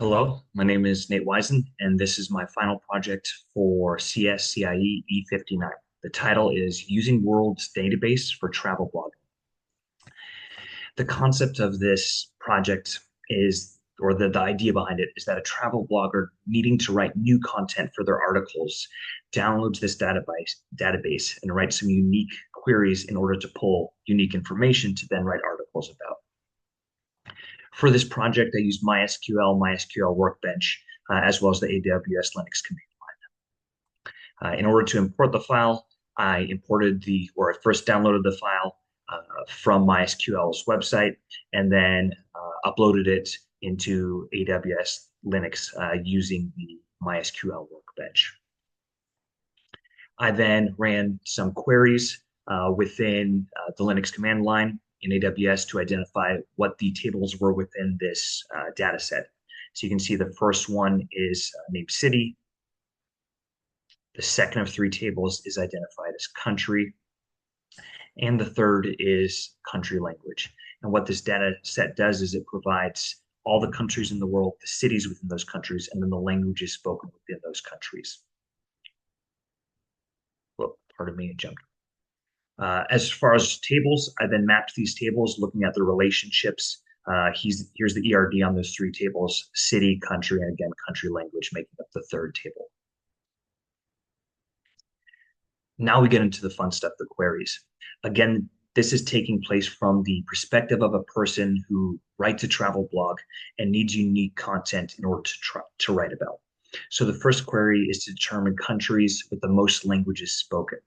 Hello, my name is Nate Wisan, and this is my final project for CSCIE E59. The title is Using World's Database for Travel Blogging. The concept of this project is, or the idea behind it, is that a travel blogger needing to write new content for their articles downloads this database and writes some unique queries in order to pull unique information to then write articles about. For this project, I used MySQL Workbench, as well as the AWS Linux command line. In order to import the file, I first downloaded the file from MySQL's website and then uploaded it into AWS Linux using the MySQL Workbench. I then ran some queries within the Linux command line in AWS to identify what the tables were within this data set. So you can see the first one is named city. The second of three tables is identified as country. And the third is country language. And what this data set does is it provides all the countries in the world, the cities within those countries, and then the languages spoken within those countries. Well, pardon me, I jumped. As far as tables, I then mapped these tables looking at the relationships. Here's the ERD on those three tables: city, country, and again, country language making up the third table. Now we get into the fun stuff, the queries. Again, this is taking place from the perspective of a person who writes a travel blog and needs unique content in order to write about. So the first query is to determine countries with the most languages spoken.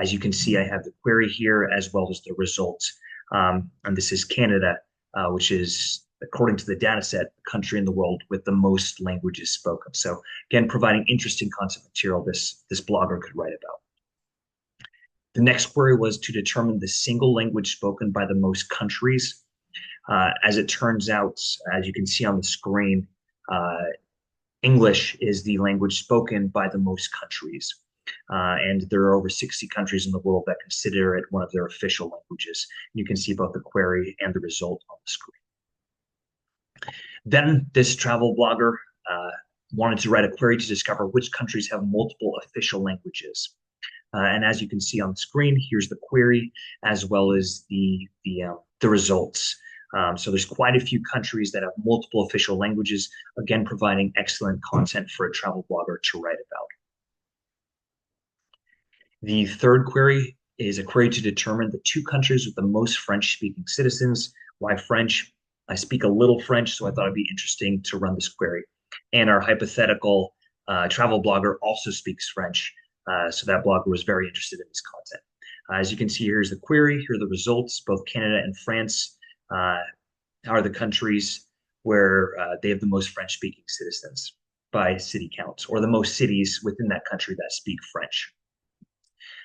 As you can see, I have the query here as well as the results. And this is Canada, which is, according to the data set, the country in the world with the most languages spoken. So again, providing interesting content material this blogger could write about. The next query was to determine the single language spoken by the most countries. As it turns out, as you can see on the screen, English is the language spoken by the most countries. And there are over 60 countries in the world that consider it one of their official languages. You can see both the query and the result on the screen. Then this travel blogger wanted to write a query to discover which countries have multiple official languages. And as you can see on the screen, here's the query as well as the results. So there's quite a few countries that have multiple official languages, again, providing excellent content for a travel blogger to write about. The third query is a query to determine the two countries with the most French-speaking citizens. Why French? I speak a little French, so I thought it'd be interesting to run this query. And our hypothetical travel blogger also speaks French, so that blogger was very interested in this content. As you can see, here's the query. Here are the results. Both Canada and France are the countries where they have the most French-speaking citizens by city count, or the most cities within that country that speak French.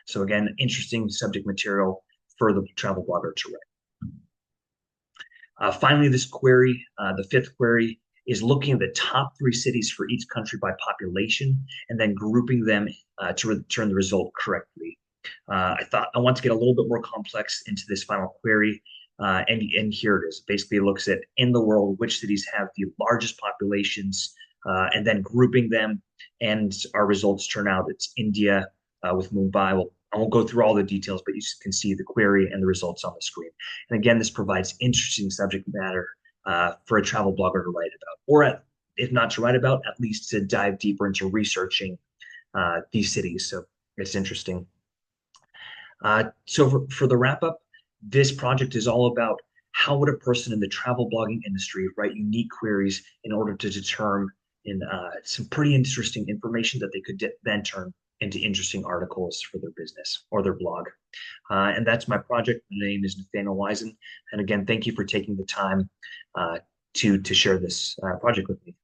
So again, interesting subject material for the travel blogger to write. Finally, this query, the fifth query, is looking at the top three cities for each country by population and then grouping them to return the result correctly. I want to get a little bit more complex into this final query, and here it is. Basically, it looks at in the world which cities have the largest populations, and then grouping them, and our results turn out it's India with Mumbai. I won't go through all the details, but you can see the query and the results on the screen. And again, this provides interesting subject matter for a travel blogger to write about, or if not to write about, at least to dive deeper into researching these cities. So it's interesting. So for the wrap up, this project is all about how would a person in the travel blogging industry write unique queries in order to determine some pretty interesting information that they could then turn into interesting articles for their business or their blog. And that's my project. My name is Nathaniel Wisan. And again, thank you for taking the time to share this project with me.